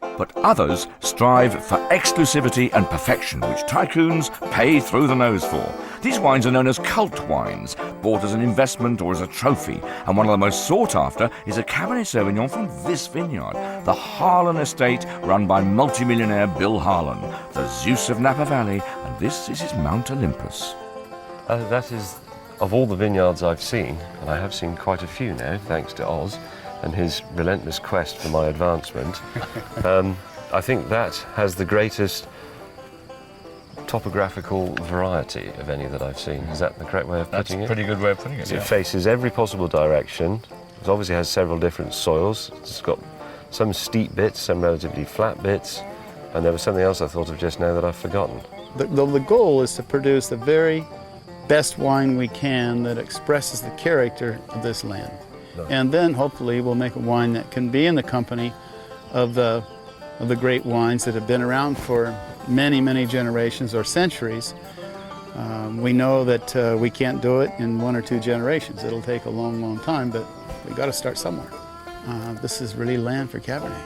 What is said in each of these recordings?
But others strive for exclusivity and perfection, which tycoons pay through the nose for. These wines are known as cult wines, bought as an investment or as a trophy, and one of the most sought after is a Cabernet Sauvignon from this vineyard, the Harlan Estate, run by multimillionaire Bill Harlan, the Zeus of Napa Valley, and this is his Mount Olympus. That is, of all the vineyards I've seen, and I have seen quite a few now, thanks to Oz and his relentless quest for my advancement, I think that has the greatest topographical variety of any that I've seen. Is that the correct way of putting it? That's a pretty good way of putting it, So yeah. It faces every possible direction. It obviously has several different soils. It's got some steep bits, some relatively flat bits, and there was something else I thought of just now that I've forgotten. The goal is to produce the very best wine we can that expresses the character of this land. And then hopefully we'll make a wine that can be in the company of the great wines that have been around for many, many generations or centuries. We know that we can't do it in 1 or 2 generations. It'll take a long, long time, but we got to start somewhere. This is really land for Cabernet.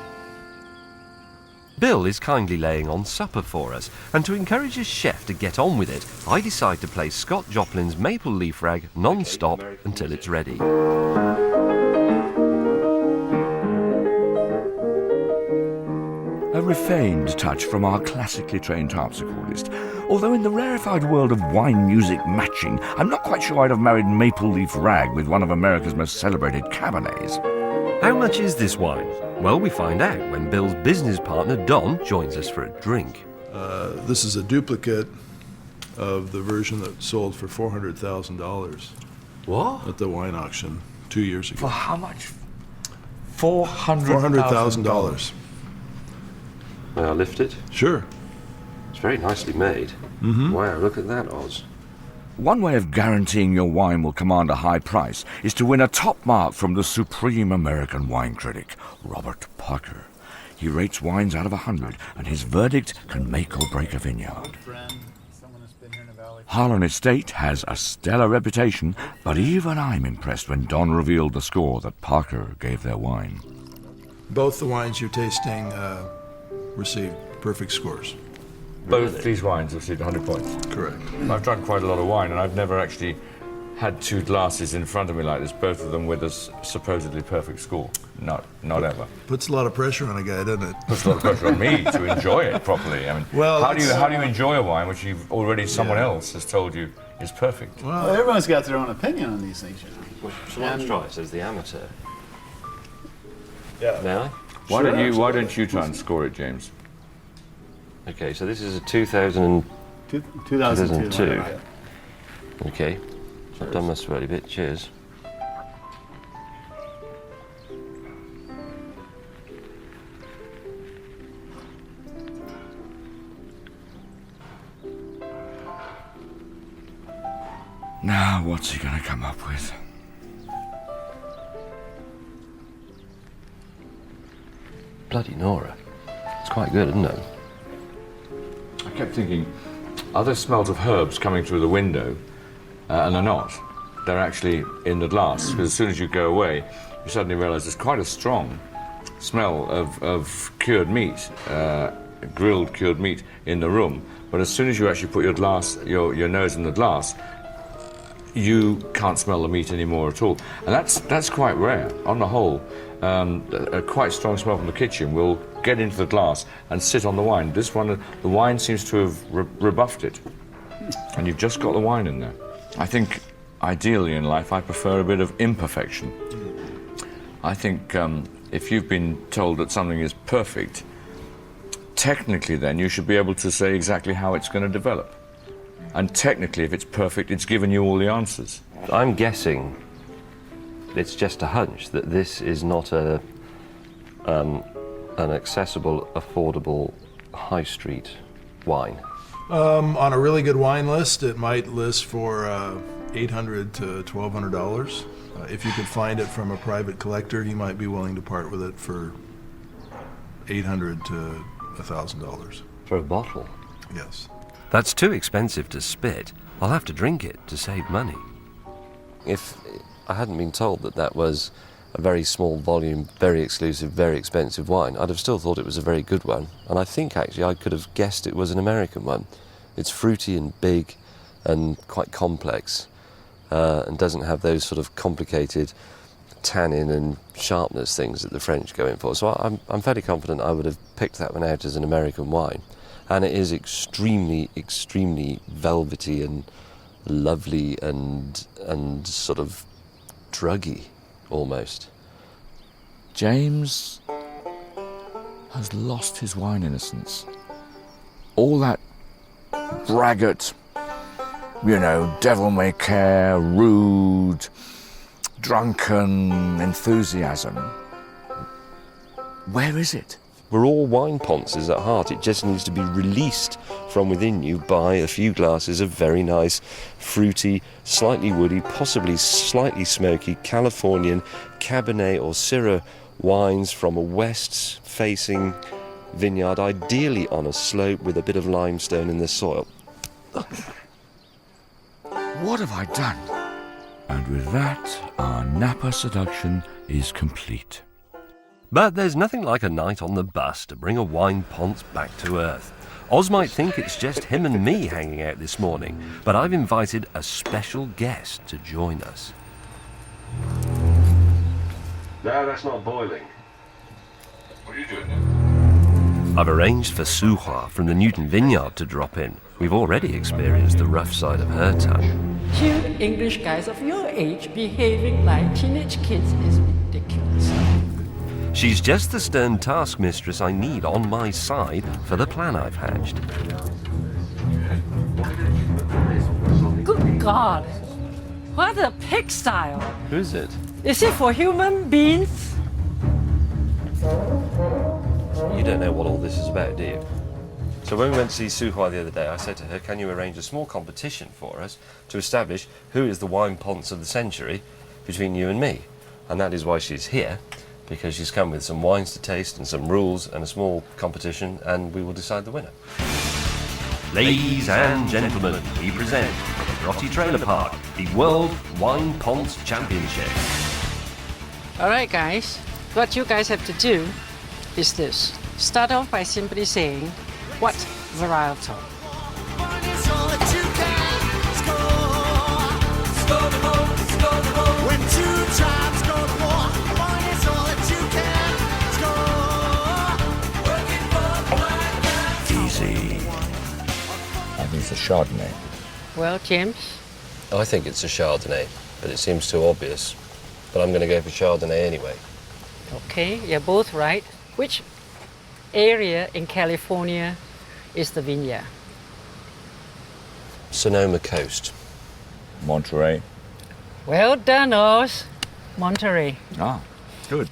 Bill is kindly laying on supper for us, and to encourage his chef to get on with it, I decide to play Scott Joplin's Maple Leaf Rag non-stop until it's ready. A refined touch from our classically trained harpsichordist. Although in the rarefied world of wine music matching, I'm not quite sure I'd have married Maple Leaf Rag with one of America's most celebrated Cabernets. How much is this wine? Well, we find out when Bill's business partner Don joins us for a drink. This is a duplicate of the version that sold for $400,000 What? at the wine auction 2 years ago. For how much? $400,000. $400,000. May I lift it? Sure. It's very nicely made. Wow, look at that, Oz. One way of guaranteeing your wine will command a high price is to win a top mark from the supreme American wine critic, Robert Parker. He rates wines out of 100, and his verdict can make or break a vineyard. Harlan Estate has a stellar reputation, but even I'm impressed when Don revealed the score that Parker gave their wine. Both the wines you're tasting received perfect scores. Both these wines received 100 points. Correct. I've drunk quite a lot of wine, and I've never actually had 2 glasses in front of me like this, both of them with a supposedly perfect score. Not ever. Puts a lot of pressure on a guy, doesn't it? Puts a lot of pressure on me to enjoy it properly. I mean, Well, how do you enjoy a wine which you've already someone else has told you is perfect? Well, everyone's got their own opinion on these things, you know. So let's try it as the amateur. Yeah. May I? Why don't you try and score it, James? Okay, so this is a 2002. 2002. Okay, so I've done my sweaty bit. Cheers. Now, what's he going to come up with? Bloody Nora. It's quite good, isn't it? I kept thinking, are there smells of herbs coming through the window? And they're not. They're actually in the glass, because as soon as you go away, you suddenly realise there's quite a strong smell of cured meat, grilled cured meat in the room. But as soon as you actually put your nose in the glass, you can't smell the meat anymore at all. And that's quite rare. On the whole, a quite strong smell from the kitchen will get into the glass and sit on the wine. This one, the wine seems to have rebuffed it. And you've just got the wine in there. I think, ideally in life, I prefer a bit of imperfection. I think if you've been told that something is perfect, technically then you should be able to say exactly how it's going to develop. And technically, if it's perfect, it's given you all the answers. I'm guessing it's just a hunch that this is not an accessible, affordable high street wine. On a really good wine list, it might list for $800 to $1,200. If you could find it from a private collector, he might be willing to part with it for $800 to $1,000. For a bottle? Yes. That's too expensive to spit. I'll have to drink it to save money. If I hadn't been told that that was a very small volume, very exclusive, very expensive wine, I'd have still thought it was a very good one. And I think actually I could have guessed it was an American one. It's fruity and big and quite complex, and doesn't have those sort of complicated tannin and sharpness things that the French go in for. So I'm fairly confident I would have picked that one out as an American wine. And it is extremely, extremely velvety and lovely and sort of druggy, almost. James has lost his wine innocence. All that braggart, devil-may-care, rude, drunken enthusiasm. Where is it? We're all wine ponces at heart. It just needs to be released from within you by a few glasses of very nice, fruity, slightly woody, possibly slightly smoky Californian Cabernet or Syrah wines from a west-facing vineyard, ideally on a slope with a bit of limestone in the soil. What have I done? And with that, our Napa seduction is complete. But there's nothing like a night on the bus to bring a wine ponce back to earth. Oz might think it's just him and me hanging out this morning, but I've invited a special guest to join us. No, that's not boiling. What are you doing now? I've arranged for Suhua from the Newton Vineyard to drop in. We've already experienced the rough side of her tongue. Cute English guys of your age behaving like teenage kids is ridiculous. She's just the stern taskmistress I need on my side for the plan I've hatched. Good God! What a pigsty! Who is it? Is it for human beings? You don't know what all this is about, do you? So when we went to see Suhua the other day, I said to her, can you arrange a small competition for us to establish who is the wine ponce of the century between you and me? And that is why she's here, because she's come with some wines to taste and some rules and a small competition, and we will decide the winner. Ladies and gentlemen, we present from the Grotty Trailer Park the World Wine Ponce Championship. Alright guys, what you guys have to do is this. Start off by simply saying, what varietal? Easy. I think it's a Chardonnay. Well, James? I think it's a Chardonnay, but it seems too obvious. But I'm going to go for Chardonnay anyway. Okay, you're both right. Which area in California is the vineyard? Sonoma coast. Monterey. Well done, Oz. Monterey. Ah, good.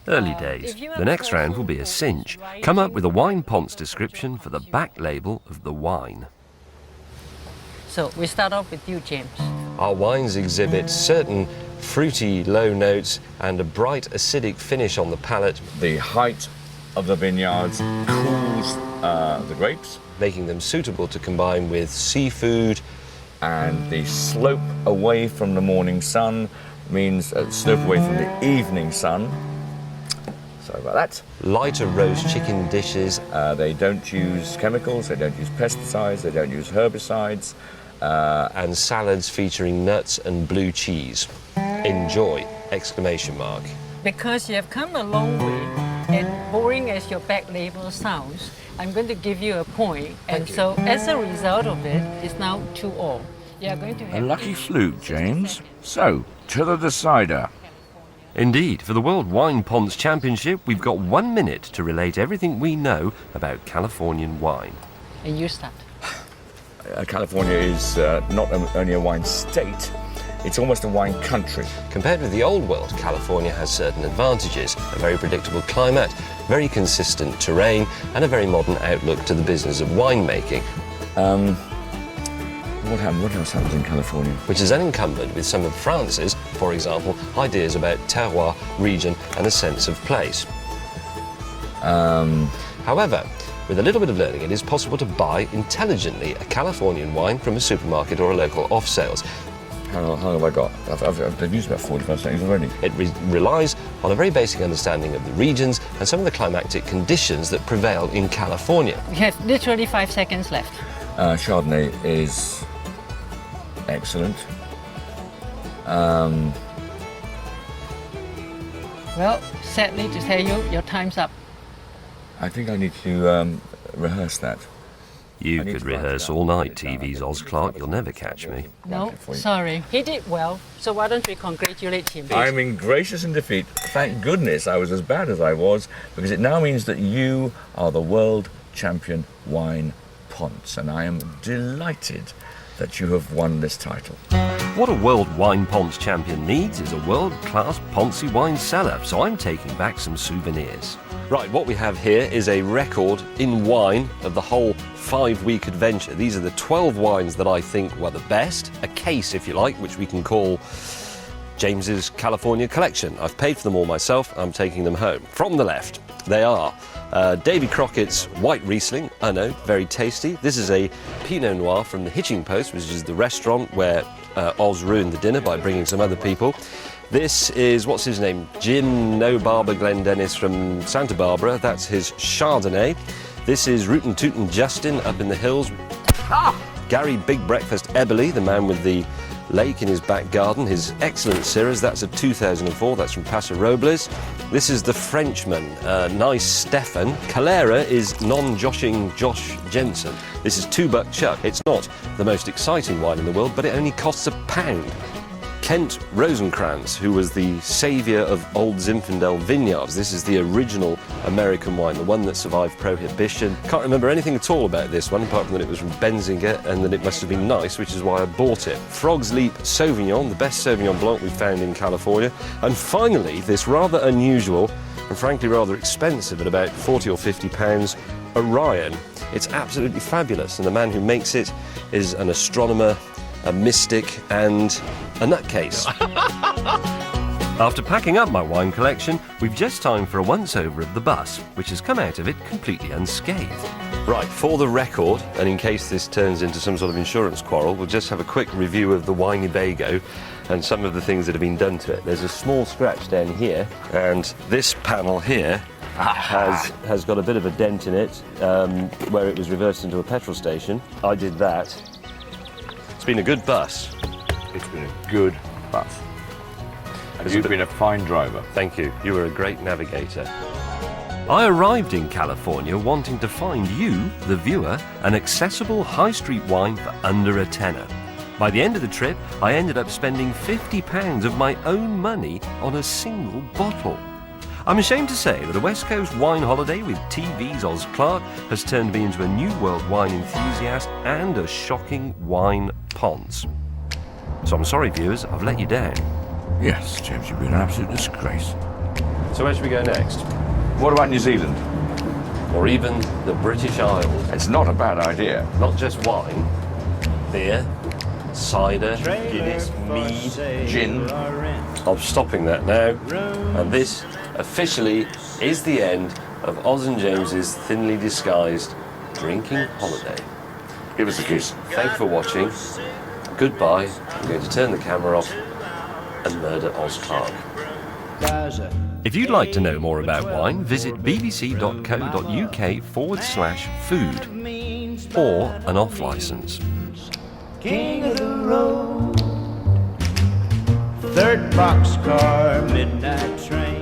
Early days. The next round will be a cinch. Come up with a wine ponce description for the back label of the wine. So we start off with you, James. Our wines exhibit certain fruity low notes and a bright acidic finish on the palate, The height of the vineyards cools the grapes, making them suitable to combine with seafood. and the slope away from the morning sun means slope away from the evening sun. Sorry about that. Lighter roast chicken dishes. They don't use chemicals, they don't use pesticides, they don't use herbicides. And salads featuring nuts and blue cheese. Enjoy! Exclamation mark. Because you have come a long way, and boring as your back label sounds, I'm going to give you a point. And so as a result of it, it's now 2-all. You are going to A have lucky fluke, James. So, to the decider. Indeed, for the World Wine Ponce Championship, we've got 1 minute to relate everything we know about Californian wine. and you start. California is not only a wine state, it's almost a wine country. Compared with the old world, California has certain advantages. A very predictable climate, very consistent terrain, and a very modern outlook to the business of winemaking. What else happens in California? Which is unencumbered with some of France's, for example, ideas about terroir, region, and a sense of place. However, with a little bit of learning, it is possible to buy intelligently a Californian wine from a supermarket or a local off-sales. How long have I got? I've used about 45 seconds already. It relies on a very basic understanding of the regions and some of the climatic conditions that prevail in California. We have literally 5 seconds left. Chardonnay is excellent. Well, sadly to tell you, your time's up. I think I need to rehearse that. You I need could to write it rehearse down. all night, Write it down. TV's Oz Clarke. You'll never catch me. No, it for you. sorry. He did well, so why don't we congratulate him? I'm in gracious in defeat. Thank goodness I was as bad as I was, because it now means that you are the world champion wine ponce, and I am delighted that you have won this title. What a world wine ponce champion needs is a world-class Ponce wine cellar, so I'm taking back some souvenirs. Right, what we have here is a record in wine of the whole 5-week adventure. These are the 12 wines that I think were the best, a case, if you like, which we can call James's California collection. I've paid for them all myself, I'm taking them home. From the left, they are Davy Crockett's White Riesling, I know, very tasty. This is a Pinot Noir from the Hitching Post, which is the restaurant where Oz ruined the dinner by bringing some other people. This is, what's his name? Jim No Barber Glendennis from Santa Barbara. That's his Chardonnay. This is Rootin' Tootin' Justin up in the hills. Gary Big Breakfast Eberly, the man with the lake in his back garden, his excellent Syrahs. That's a 2004, that's from Paso, Robles. This is the Frenchman, Nice Stefan. Calera is non-joshing Josh Jensen. This is $2 Chuck. It's not the most exciting wine in the world, but it only costs £1. Kent Rosenkrantz, who was the saviour of old Zinfandel vineyards. This is the original American wine, the one that survived Prohibition. Can't remember anything at all about this one, apart from that it was from Benzinger and that it must have been nice, which is why I bought it. Frog's Leap Sauvignon, the best Sauvignon Blanc we found in California. And finally, this rather unusual and frankly rather expensive at about £40 or £50, Orion. It's absolutely fabulous, and the man who makes it is an astronomer, a mystic and a nutcase. After packing up my wine collection, we've just time for a once-over of the bus, which has come out of it completely unscathed. Right, for the record, and in case this turns into some sort of insurance quarrel, we'll just have a quick review of the Winnebago and some of the things that have been done to it. There's a small scratch down here, and this panel here has got a bit of a dent in it, where it was reversed into a petrol station. I did that. It's been a good bus. It's been a good bus. And you've been a fine driver. Thank you. You were a great navigator. I arrived in California wanting to find you, the viewer, an accessible high street wine for under a tenner. By the end of the trip, I ended up spending £50 of my own money on a single bottle. I'm ashamed to say that a West Coast wine holiday with TV's Oz Clarke has turned me into a new world wine enthusiast and a shocking wine ponce. So I'm sorry, viewers, I've let you down. Yes, James, you've been an absolute disgrace. So where should we go next? What about New Zealand? Or even the British Isles? It's not a bad idea. Not just wine, beer, cider, Guinness, mead, Gin. I'm stopping that now, and this officially is the end of Oz and James's thinly disguised drinking holiday. Give us a kiss. Thank you for watching. Goodbye. I'm going to turn the camera off and murder Oz Clarke. If you'd like to know more about wine, visit bbc.co.uk/food or an off license. King of the road, third boxcar, midnight train.